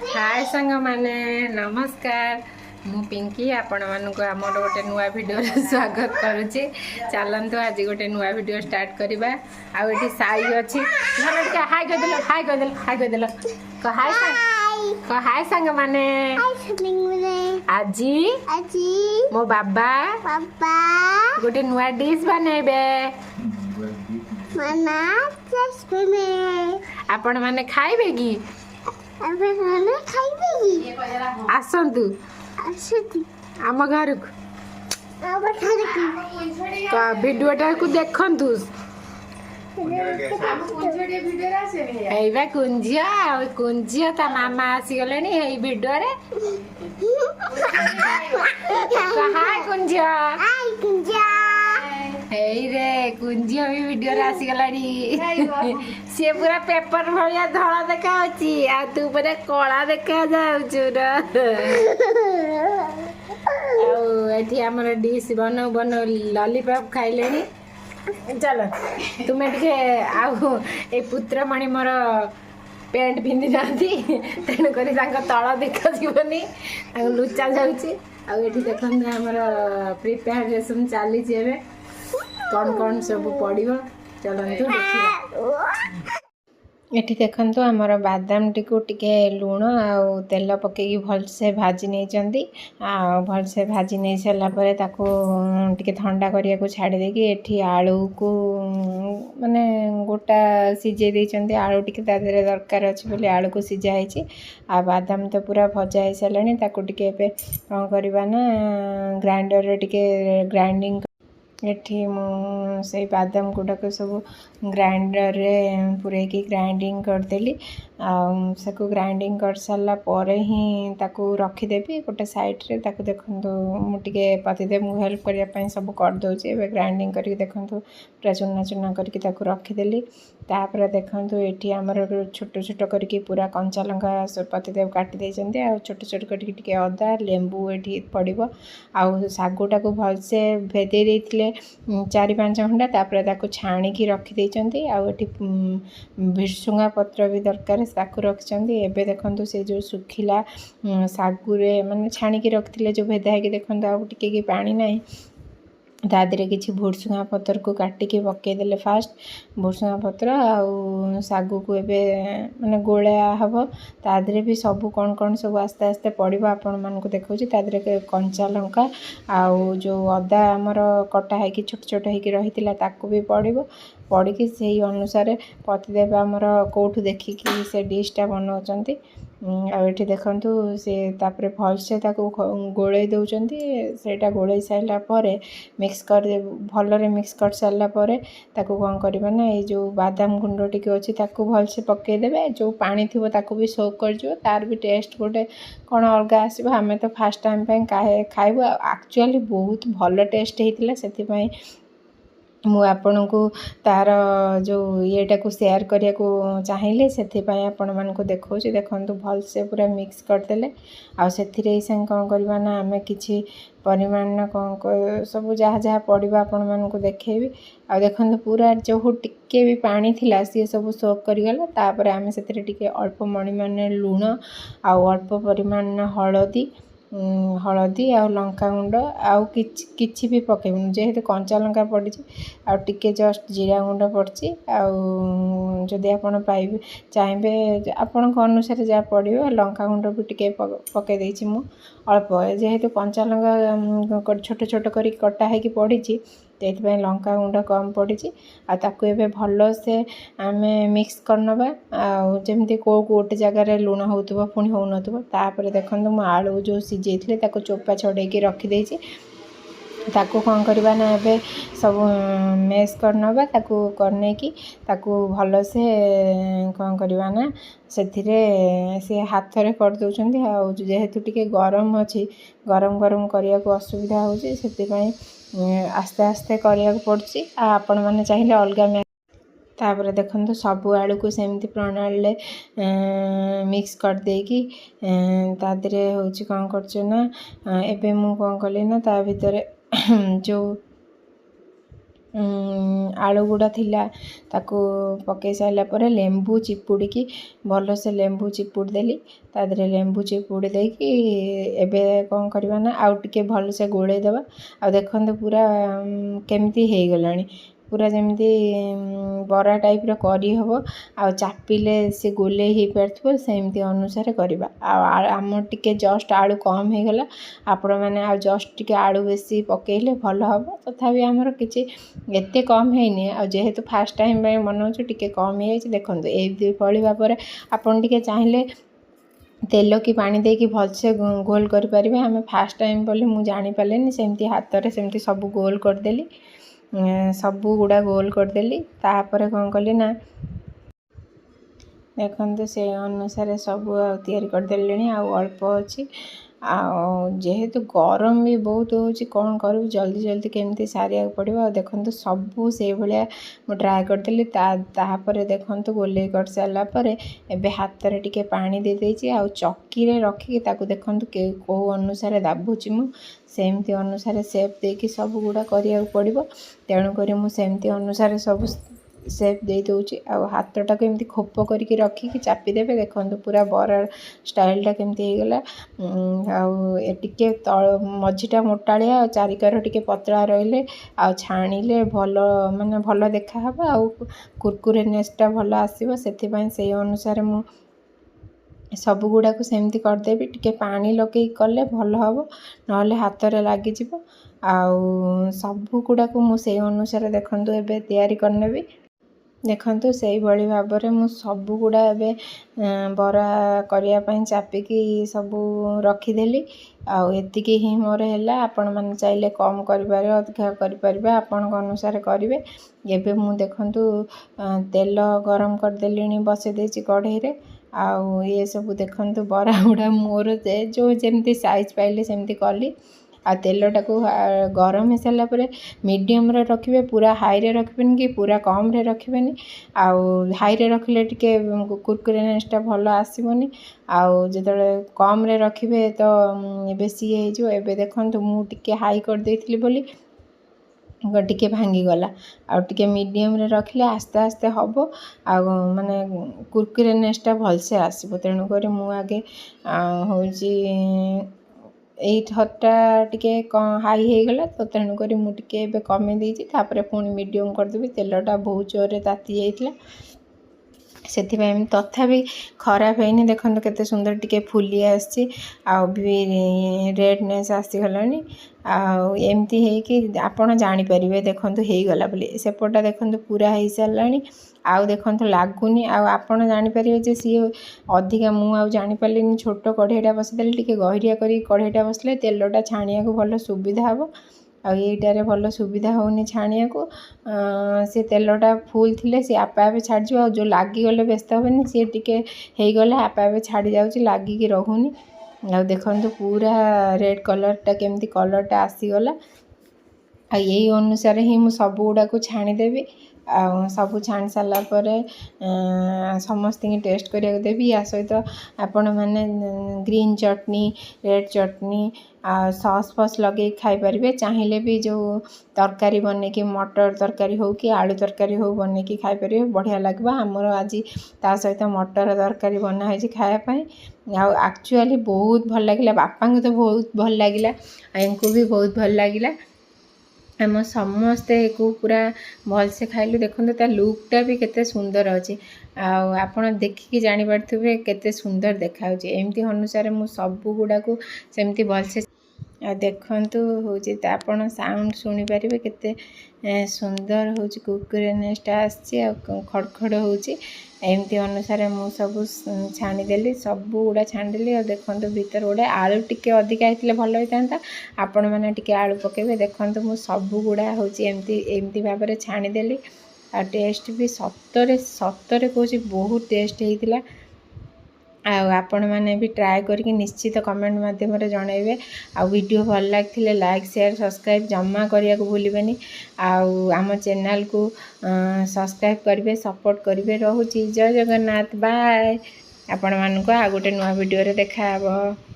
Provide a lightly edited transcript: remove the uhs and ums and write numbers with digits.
हाय सांग माने नमस्कार मु पिंकी आपण मानक आम गोटे नुआ वीडियो स्वागत करुच्ची चलतु आज गोटे नुआ वीडियो स्टार्ट करवा आउ साई अच्छी हाय कहीदेल हाय कहीदेल हाय कहीदेल कह हाय सांग माने आज मो बाबा गोटे नुआ डिश बनैबे आपण माने खाइबे कि आसतु आम घर वीडियोटा को देखु कुंझिया ता मामा आसीगले वीडियो रे हाय कुंझिया रे कुंझिया भी वीडियो रे आसीगला सी पूरा पेपर भाया धड़ा देखा आ तू पूरा कला देखा जाऊचु एठी हमर डिश बनो बनो लॉलीपॉप खाइलेनी चलो तुम्हें टे आउ ए पुत्रमणि मोर पैंट पिंधि ना तेणुक तल देखा जीवनी लुचा जाऊँगी आउ देखते आमर प्रिपेरेसन चली कौन कौन सब पड़ो चलतु देखिए एठी देखंतु हमर बादाम टिको टिके लूण आ तेल पकेकी भलसे भाजी नहीं आ भलसे भाजी नहीं सारा पर ताको टिके ठंडा करिया को छाड़ी देकी एठी आलू को माने गोटा सिझे देइचंती आलू टिके ता देरे दरकार अछि बोली आलू को सिझा हैछि आ बादाम तो पूरा भजा है सारानी ताको टिके एबे कोन करबा ना ग्राइंडर रे टिके ग्राइंडिंग एठी से बादाम गुड़ाक सब ग्राइंडर रे पूरे की ग्राइंडिंग करदेली आको ग्राइंडिंग कर सारा पर ही ताकू रखीदेवी गोटे साइड रे ताकू देखंतु मुझे पतिदेव मुझे हेल्प करने सब करदे ग्राइंडिंग करके देखंतु पूरा चुना चुना करके ताकू रखीदेली तापर देखंतु एठी हमर छोट छोट करके पूरा कंचा लंका पतिदेव काटी देइचंती आ छोट छोट करके टिके अदा लेंबू एठी पड़िबो आ सागुटा को भलसे भेदे देइथिले 4-5 घंटा तापर ताकू छाणीकी रखी देइचंती आ एठी भिरसुंगा पत्र भी दरकार ताकू रखिचंती एबे देखंतु से जो सुखिला सागुरे माने छाणीकी रखथिले जो भेदा है देखंतु आ टिके की पानी नाही तादरे किसी भुरसुंगा पतर को काटिकी पकईदे फास्ट भुरसुंगा पतर आउ सागु को एबे माने गोळा हम तादरे भी सब कौन कौन सब आस्ते आस्ते पड़ो आपण मानक देखा तादरे कंचा लंका आउ जो अदा आमर कटा है कि छोट छोट होगी रही ताकू भी पड़ो पड़ी से अनुसार पतिदेव आमर कौटू देखिकी से डिशटा बनाऊँच आठी देखु से तापर भलसे गोले दौरान से गोले सारा पर मिक्स कर भलरे मिक्स कर सारा पर ताकू कौन करना ना ये जो बादाम गुंड टी अच्छी ताकू भलसे पकईदे जो पानी थी ताकू भी सोक कर तार भी टेस्ट गोटे कौन अलग आसो आम तो फास्ट टाइम खाइबू एक्चुअली बहुत भल टेस्ट होता से मु आपण को तार जो येटा को शेयर करिया को चाहिए से आपण मान को देखा देखु भलसे पूरा मिक्स करदे आ संग कौन करवा ना आम कि परिमाण कौन सब जहाँ जहाँ पड़ो आपण मान को देखेबी आ देखो पूरा जो टिके भी पानी थिला सी सब सोक करगला तापर आम से अल्प परिमाण लूण आ अल्प परिमाण हलदी हलदी आ लंका गुंड आउ किछि भी पकेबुन जेहेतु कंचा लंका पड़ी आ टिके जस्ट जीरा गुंड पड़ी आदि आपण पाइबे चाहिए आपण अनुसार जहाँ पड़ो लंका गुंड भी टिके पकई देछि मु अल्प जेहेतु कंचा लंका छोट छोट कर कटा है पड़ी से लंका गुंड कम पड़ी आकु ए भल से आम मिक्स करनबा आमती कौ गोटे जगार लुण हो पुणी हो नापर देखो मु आलू जो सिझे ताको चोपा छड़े रखीदे ताकू कौन करवा ना ए सब मेस करनबा ताकू करने की ताकू भल से कौन करवा ना से हाथ रे कर दउचंदी आ जेहेतु टिके गरम अच्छी गरम गरम करने को असुविधा होची से आस्ते आस्ते करने पड़ी आपण मैंने चाहिए अलग तापर देखो सब आलू को सेमती प्रणाली मिक्स कर देकी तादरे हूँ कौन करना एबे मु कौन कली ना ता भितर जो आलू गुड़ा थिला ताकू पकई सारा पर लेंबू चिपुड़ी भलसे लेंबू चिपुड़ी देली तादरे लेंबू चिपुड़ी देकी एबे कौन करवा ना आउ टिके भलसे गोले देवा आ देखंतु पूरा केमती हे गलानी पूरा जमती बरा टाइप रो करी हबो आ चापिले से गोले ही परथबो सेमती अनुसार करबा आम टिके जस्ट आलू कम हे गला आपण माने आ जस्ट टिके आलू बेसी पकेइले भल हबो तथापि हमर किछि एते कम हेनी आ जेहेतु फास्ट टाइम पे बनाउछु टिके कम हे जाय देखंतु ए फळिबा परे आपण टिके चाहिले तेल की पानी देकी भलसे गोल कर परिबे हमें फास्ट टाइम बोली मु जानि पालेनी सेमती हाथ रे सेमती सब गोल कर देली सब गुड़ा गोल कर देली तापर कोन कली ना देखंतु से अनुसार सब तैयारी कर देलेनी आ अल्प अछि आ जेहेतु गरम भी बहुत होची कौन करू जल्दी जल्दी केमती सारिया पड़ो देखंतु सबू से भलिया मु ट्राए करदेली तापर देखंतु गोले कर सारा परे एबे हाथ रे टिके पानी दे देची आ चक्की रे रखी ताकू देखंतु को अनुसार दाबुची मु सेमती अनुसार शेप देकी सब गुड़ा करिया पड़ो तेणु करी मु सेमती अनुसार सब सेप दे दूची आ हाथटा को एमती खोप करके रखिकी चापी देबे देखंतु पूरा बरा स्टाइलटा केमती हे गला आ टिके तळ मझीटा मोटालिया चारिकर टिके पतला रहिले आ छाणीले भल माने भल देखा हबा आ कुरकुरेनेसटा भल आसीबो सेति पई से अनुसार मु सब गुड़ा को सेमती करदेबी टिके पानी लगे कले भल हबो नहले हाथ रे लागी जिवो आ सब गुड़ा को मु से अनुसार देखंतु एबे तैयारी करनेबी देखंतु से भली भाबरे मु सब गुड़ा एबे बरा करिया पई चापिकी सब रखी देली आ एतिकी ही मोर हैला आपण मन चाहिले कम करि पारे अधिक करि पारे आपण अनुसार करिवे एबे मु देखंतु तेल गरम कर देलिनी बसे देची कढ़ई रे आ ये सब देखंतु बरा गुड़ा मोर जो जेमती साइज पाइले सेमती कली आ तेलटा को गरम हो सारा पर मीडियम रे रखिबे पूरा हाई रे रखबेनी कि पूरा कम रे रखबेनी आ हाई रे रखले टिके कुरकुरेनेसटा भल आसीबनी आ जेतले कम रे रखिबे तो बेसी हे जो एबे देखंतु मु टिके हाई कर देथिली बोली टिके भांगी गला आ टिके मीडियम रे रखले आस्ते आस्ते हबो आ माने कुरकुरेनेसटा भल से आसीबो तेणु करी मु आगे होची एई थरटा टिके हाई हे गला तो तेणु करी मु टिके एबे कमे देछि तापरे पुनी मीडियम कर देबी तेलटा बहुत जोरे ताती जाइतला सेति पई तथापि खराब हेनी देखंतु केते सुंदर टिके फुली आसी आ भी रेडनेस आसी गलानी आ एमती हे कि आपण जानि परिबे देखंतु हे गला बोली सेपटा देखंतु पूरा हे सारलानी आउ देखंतु लागुनी आ आपण जानि परिबे जे सी अधिका मु आ जानि पालेनी छोट कढ़ेटा बस देले टिके गहिरिया करी कढ़ेटा बसले तेलटा छानिया को भलो सुविधा हबो आ एटारे भलो सुविधा होनी छानिया को से तेलटा फुल थिले से आपे आपे छाड़ जो जो लागी गले व्यस्त होबेनी से टिके हे गले आपे आपे छाड़ी जाउची लागी की रहूनी आ देखंतु पूरा रेड कलरटा केमती कलरटा आसी गला आ यही अनुसार ही मु सब गुड़ा को छाणी देबी आ सब छाणी सारा पर समस्त की टेस्ट करिया देबी या सहित आपण माने ग्रीन चटनी रेड चटनी आ सॉस फस लगे खाई परिबे चाहिले भी जो तरकारी बने कि मटर तरकारी हो कि आलू तरकारी हो बने कि खाई परिबे बढ़िया लागबा हमर आज ता सहित मटर तरकारी बना है खाया पई आ एक्चुअली बहुत भल लागिला बापा को तो बहुत भल लागिला इनको भी बहुत भल लागिला आम समस्ते को पूरा भल से खाइलु देखो ता लुकटा भी केते सुंदर अच्छे आपण देखिकी जानी पारथुबे केते सुंदर देखाउची एमती अनुसार मु सब गुड़ा को सेमती भल से देखंतु होची त आपण साउंड सुनी पारिबे केते सुंदर होची कुरकुरेनेसटा आसी आ खड़खड़ होची एमती अनुसार मु सब छाणी देली सब गुड़ा छाणी देली और देखंतु भीतर गोटे आलू टिके अधिक आइतिले भल होइतांता आपण माने टिके आलू पकेबे देखंतु मु सब गुड़ा होची एमती एमती भाबरे छाणी देली आ टेस्ट भी सतरे सतरे कोची बहुत टेस्ट हेतिला आपण मैंने भी ट्राए करके निश्चित कमेंट माध्यम जनइबे आ वीडियो भल लगे लाइक शेयर सब्सक्राइब जमा करने को भूलिबेनी आम चैनल को सब्सक्राइब करेंगे सपोर्ट करेंगे रोची जय जगन्नाथ बाय आपण मानक आ गोटे नुआ वीडियो रे देखा हबो।